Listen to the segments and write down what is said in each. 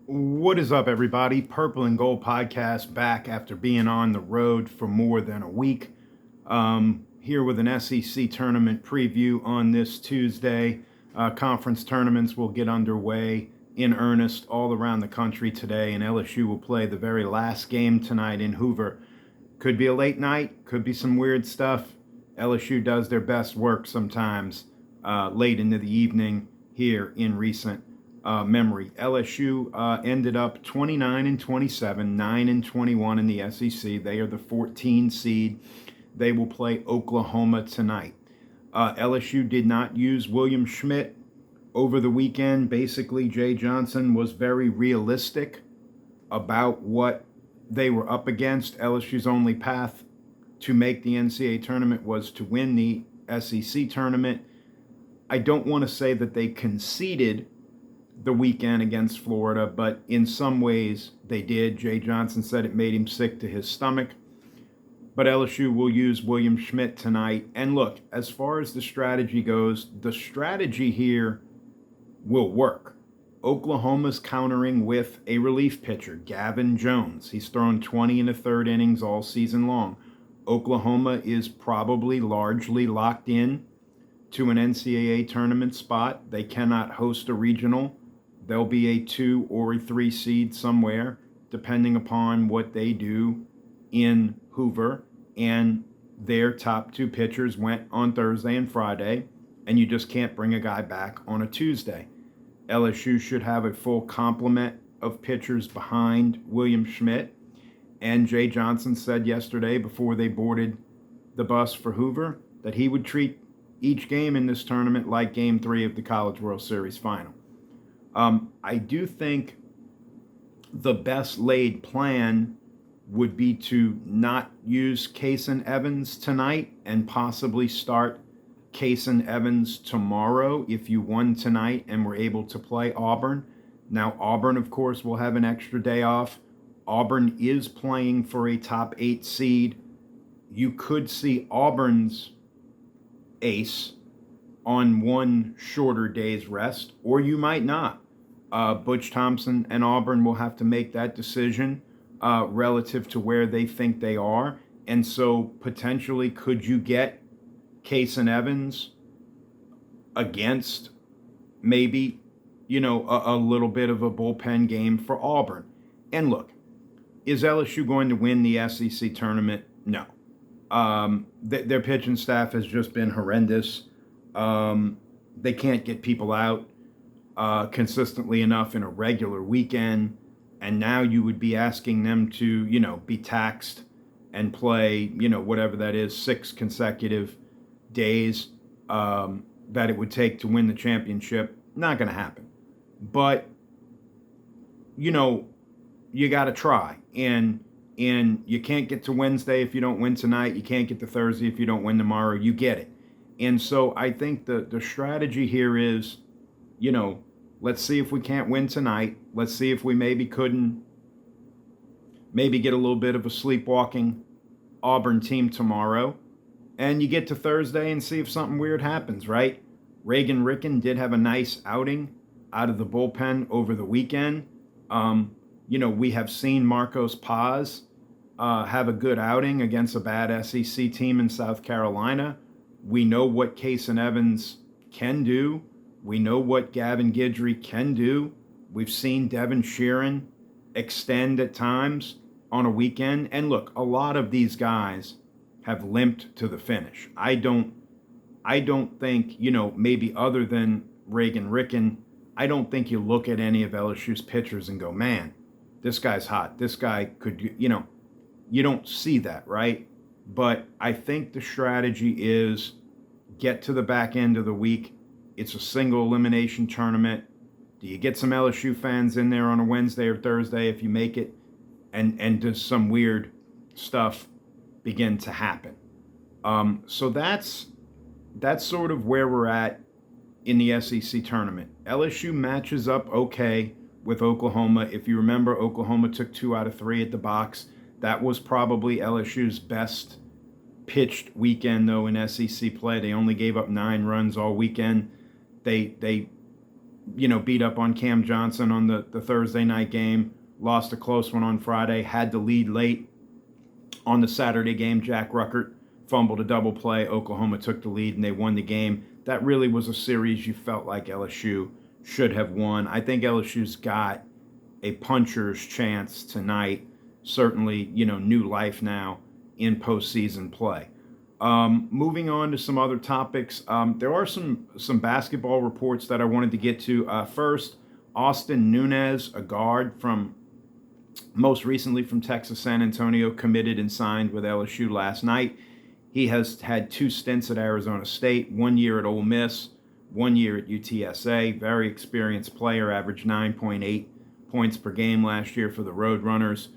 What is up, everybody? Purple and Gold podcast back after being on the road for more than a week. Here with an SEC tournament preview on this Tuesday. Conference tournaments will get underway in earnest all around the country today, and LSU will play the very last game tonight in Hoover. Could be a late night, could be some weird stuff. LSU does their best work sometimes late into the evening here in recent memory. LSU ended up 29-27, 9-21 in the SEC. They are the 14 seed. They will play Oklahoma tonight. LSU did not use William Schmidt over the weekend. Basically, Jay Johnson was very realistic about what they were up against. LSU's only path to make the NCAA tournament was to win the SEC tournament. I don't want to say that they conceded the weekend against Florida, but in some ways they did. Jay Johnson said it made him sick to his stomach. But LSU will use William Schmidt tonight. And look, as far as the strategy goes, the strategy here will work. Oklahoma's countering with a relief pitcher, Gavin Jones. He's thrown 20 in the third innings all season long. Oklahoma is probably largely locked in to an NCAA tournament spot. They cannot host a regional. They'll be a 2 or a 3 seed somewhere, depending upon what they do in Hoover. And their top 2 pitchers went on Thursday and Friday, and you just can't bring a guy back on a Tuesday. LSU should have a full complement of pitchers behind William Schmidt. And Jay Johnson said yesterday, before they boarded the bus for Hoover, that he would treat each game in this tournament like Game 3 of the College World Series final. I do think the best laid plan would be to not use Kason Evans tonight and possibly start Kason Evans tomorrow if you won tonight and were able to play Auburn. Now, Auburn, of course, will have an extra day off. Auburn is playing for a top 8 seed. You could see Auburn's ace on one shorter day's rest, or you might not. Butch Thompson and Auburn will have to make that decision relative to where they think they are. And so potentially, could you get Kason Evans against maybe, a little bit of a bullpen game for Auburn? And look, is LSU going to win the SEC tournament? No. Their pitching staff has just been horrendous. They can't get people out consistently enough in a regular weekend, and now you would be asking them to, be taxed and play, whatever that is, 6 consecutive days that it would take to win the championship. Not going to happen. But, you got to try, and you can't get to Wednesday if you don't win tonight. You can't get to Thursday if you don't win tomorrow. You get it. And so I think the strategy here is, let's see if we can't win tonight. Let's see if we maybe couldn't get a little bit of a sleepwalking Auburn team tomorrow. And you get to Thursday and see if something weird happens, right? Reagan Ricken did have a nice outing out of the bullpen over the weekend. We have seen Marcos Paz have a good outing against a bad SEC team in South Carolina. We know what Kason Evans can do. We know what Gavin Guidry can do. We've seen Devin Sheeran extend at times on a weekend. And look, a lot of these guys have limped to the finish. I don't think, maybe other than Reagan Ricken, I don't think you look at any of LSU's pitchers and go, man, this guy's hot. This guy could, you don't see that, right? But I think the strategy is get to the back end of the week. It's a single elimination tournament. Do you get some LSU fans in there on a Wednesday or Thursday if you make it? And does some weird stuff begin to happen? So that's sort of where we're at in the SEC tournament. LSU matches up okay with Oklahoma. If you remember, Oklahoma took 2 out of 3 at the box. That was probably LSU's best pitched weekend, though, in SEC play. They only gave up 9 runs all weekend. They beat up on Cam Johnson on the Thursday night game, lost a close one on Friday, had the lead late on the Saturday game. Jack Ruckert fumbled a double play. Oklahoma took the lead and they won the game. That really was a series you felt like LSU should have won. I think LSU's got a puncher's chance tonight. Certainly, new life now in postseason play. Moving on to some other topics, there are some basketball reports that I wanted to get to. First, Austin Nunez, a guard from most recently from Texas San Antonio, committed and signed with LSU last night. He has had 2 stints at Arizona State, 1 year at Ole Miss, 1 year at UTSA. Very experienced player, averaged 9.8 points per game last year for the Roadrunners.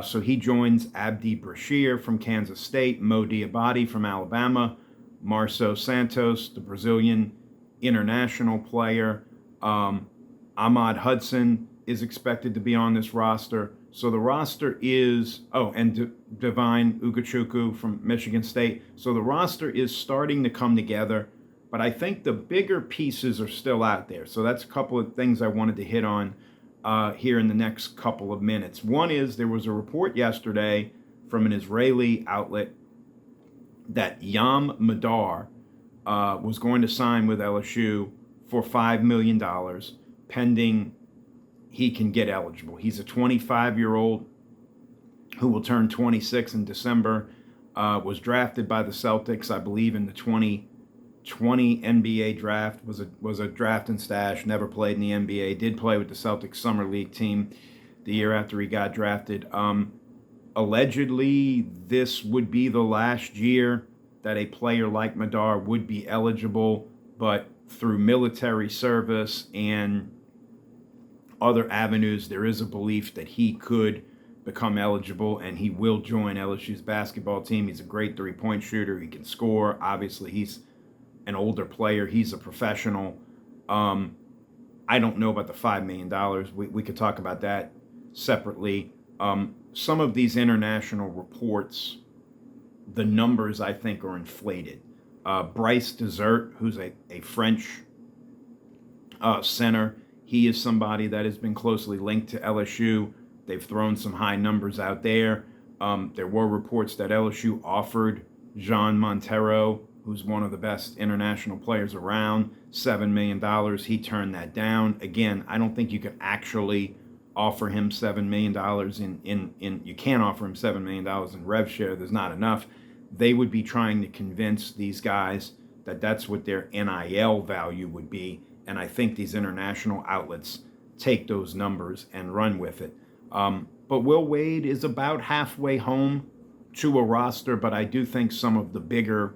So he joins Abdi Brashear from Kansas State, Mo Diabate from Alabama, Marcio Santos, the Brazilian international player. Ahmad Hudson is expected to be on this roster. So the roster is, and Divine Ugochukwu from Michigan State. So the roster is starting to come together, but I think the bigger pieces are still out there. So that's a couple of things I wanted to hit on here in the next couple of minutes. One is there was a report yesterday from an Israeli outlet that Yam Madar was going to sign with LSU for $5 million pending he can get eligible. He's a 25-year-old who will turn 26 in December, was drafted by the Celtics, I believe, in the 2020 NBA draft, was a draft and stash, never played in the NBA, did play with the Celtics Summer League team the year after he got drafted. Allegedly, this would be the last year that a player like Madar would be eligible, but through military service and other avenues, there is a belief that he could become eligible and he will join LSU's basketball team. He's a great three-point shooter. He can score. Obviously, he's an older player. He's a professional. I don't know about the $5 million. We could talk about that separately. Some of these international reports, the numbers I think are inflated. Bryce Dessert, who's a French center, he is somebody that has been closely linked to LSU. They've thrown some high numbers out there. There were reports that LSU offered Jean Montero, who's one of the best international players around, $7 million. He turned that down. Again, I don't think you could actually offer him $7 million you can't offer him $7 million in rev share. There's not enough. They would be trying to convince these guys that that's what their NIL value would be. And I think these international outlets take those numbers and run with it. But Will Wade is about halfway home to a roster, but I do think some of the bigger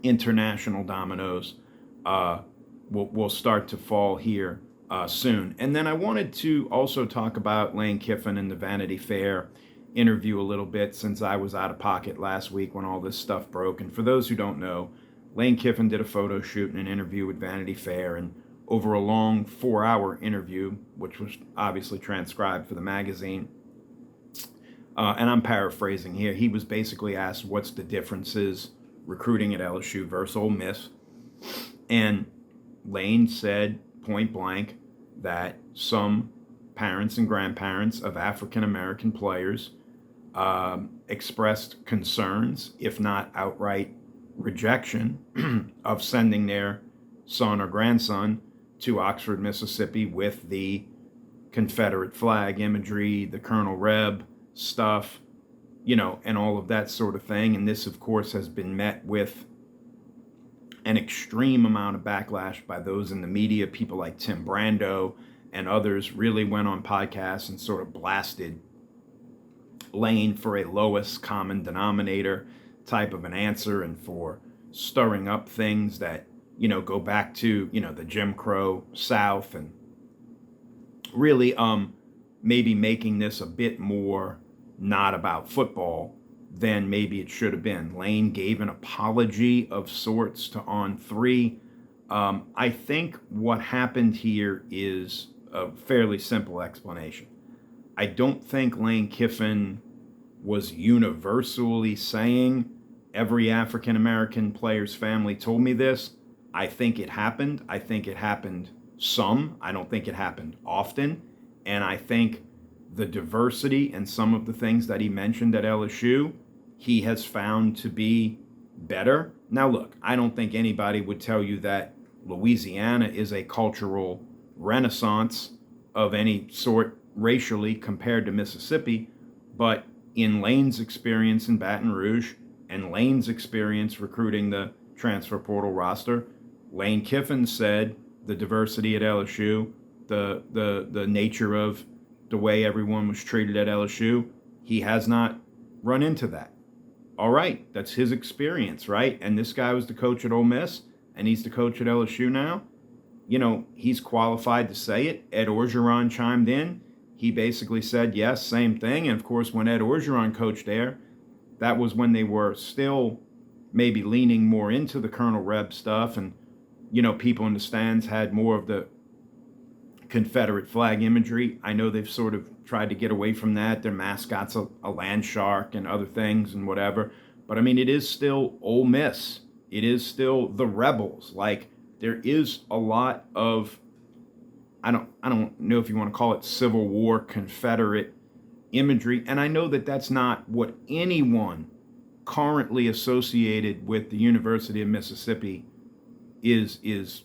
international dominoes will start to fall here soon. And then I wanted to also talk about Lane Kiffin and the Vanity Fair interview a little bit, since I was out of pocket last week when all this stuff broke. And for those who don't know, Lane Kiffin did a photo shoot and an interview with Vanity Fair, and over a long 4-hour interview, which was obviously transcribed for the magazine, and I'm paraphrasing here, he was basically asked what's the differences recruiting at LSU versus Ole Miss. And Lane said point blank that some parents and grandparents of African American players expressed concerns, if not outright rejection, of sending their son or grandson to Oxford, Mississippi with the Confederate flag imagery, the Colonel Reb stuff, and all of that sort of thing. And this, of course, has been met with an extreme amount of backlash by those in the media. People like Tim Brando and others really went on podcasts and sort of blasted Lane for a lowest common denominator type of an answer, and for stirring up things that, go back to, the Jim Crow South, and really maybe making this a bit more not about football than maybe it should have been. Lane gave an apology of sorts to On3. I think what happened here is a fairly simple explanation. I don't think Lane Kiffin was universally saying every African American player's family told me this. I think it happened. I think it happened some. I don't think it happened often. And I think the diversity and some of the things that he mentioned at LSU, he has found to be better. Now, look, I don't think anybody would tell you that Louisiana is a cultural renaissance of any sort racially compared to Mississippi, but in Lane's experience in Baton Rouge and Lane's experience recruiting the transfer portal roster, Lane Kiffin said the diversity at LSU, the nature of the way everyone was treated at LSU, he has not run into that. All right, that's his experience, right? And this guy was the coach at Ole Miss, and he's the coach at LSU now. You know, he's qualified to say it. Ed Orgeron chimed in. He basically said, yes, same thing. And of course, when Ed Orgeron coached there, that was when they were still maybe leaning more into the Colonel Reb stuff. And, you know, people in the stands had more of the Confederate flag imagery. I know they've sort of tried to get away from that. Their mascot's a land shark and other things and whatever. But I mean, it is still Ole Miss. It is still the Rebels. Like, there is a lot of, I don't know if you want to call it Civil War Confederate imagery. And I know that that's not what anyone currently associated with the University of Mississippi is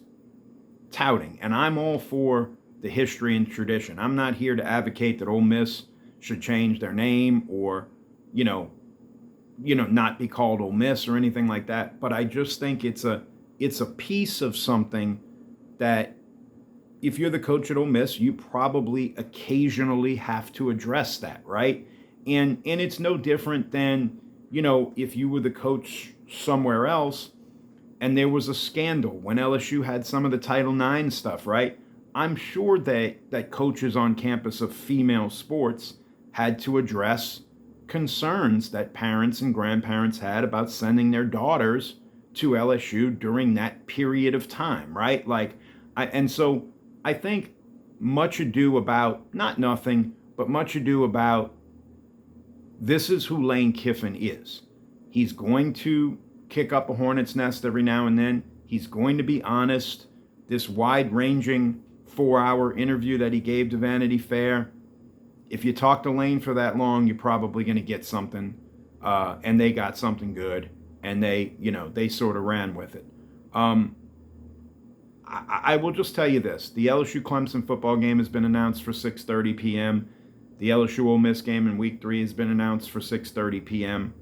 touting. And I'm all for the history and tradition. I'm not here to advocate that Ole Miss should change their name or, you know, not be called Ole Miss or anything like that. But I just think it's a piece of something that if you're the coach at Ole Miss, you probably occasionally have to address that, right? And it's no different than, you know, if you were the coach somewhere else and there was a scandal when LSU had some of the Title IX stuff, right? I'm sure that coaches on campus of female sports had to address concerns that parents and grandparents had about sending their daughters to LSU during that period of time, right? So I think much ado about, not nothing, but much ado about, this is who Lane Kiffin is. He's going to kick up a hornet's nest every now and then. He's going to be honest. This wide-ranging 4-hour interview that he gave to Vanity Fair, if you talk to Lane for that long, you're probably going to get something, and they got something good, and they sort of ran with it. I will just tell you this. The LSU-Clemson football game has been announced for 6:30 p.m. The LSU-Ole Miss game in Week 3 has been announced for 6:30 p.m.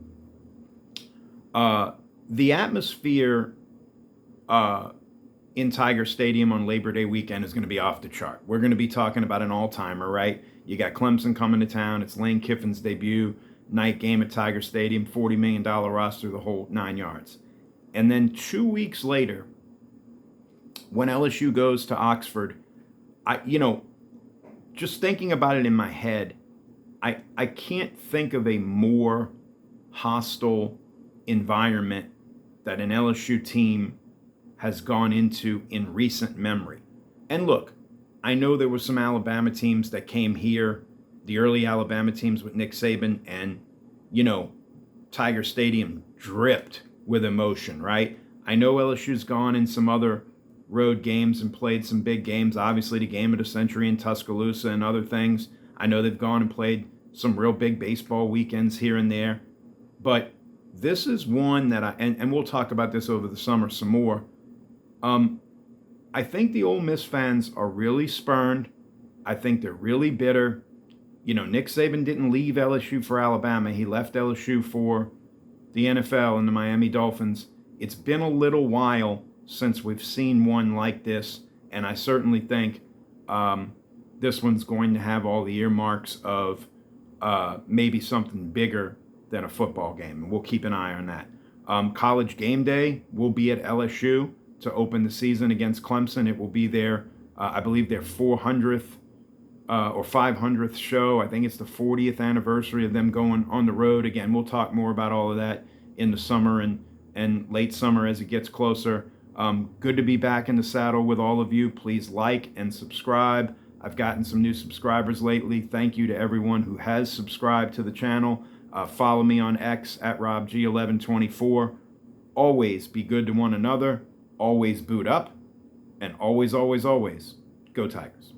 The atmosphere in Tiger Stadium on Labor Day weekend is going to be off the chart. We're going to be talking about an all-timer, right? You got Clemson coming to town. It's Lane Kiffin's debut night game at Tiger Stadium, $40 million roster, the whole 9 yards. And then 2 weeks later, when LSU goes to Oxford, just thinking about it in my head, I can't think of a more hostile environment that an LSU team has gone into in recent memory. And look, I know there were some Alabama teams that came here, the early Alabama teams with Nick Saban, and, Tiger Stadium dripped with emotion, right? I know LSU's gone in some other road games and played some big games, obviously the game of the century in Tuscaloosa and other things. I know they've gone and played some real big baseball weekends here and there. But this is one that and we'll talk about this over the summer some more. I think the Ole Miss fans are really spurned. I think they're really bitter. Nick Saban didn't leave LSU for Alabama. He left LSU for the NFL and the Miami Dolphins. It's been a little while since we've seen one like this, and I certainly think this one's going to have all the earmarks of maybe something bigger than a football game, and we'll keep an eye on that. College game day will be at LSU to open the season against Clemson. It will be their, I believe, their 400th or 500th show. I think it's the 40th anniversary of them going on the road. Again, we'll talk more about all of that in the summer and late summer as it gets closer. Good to be back in the saddle with all of you. Please like and subscribe. I've gotten some new subscribers lately. Thank you to everyone who has subscribed to the channel. Follow me on X at RobG1124. Always be good to one another. Always boot up. And always, always, always Go Tigers.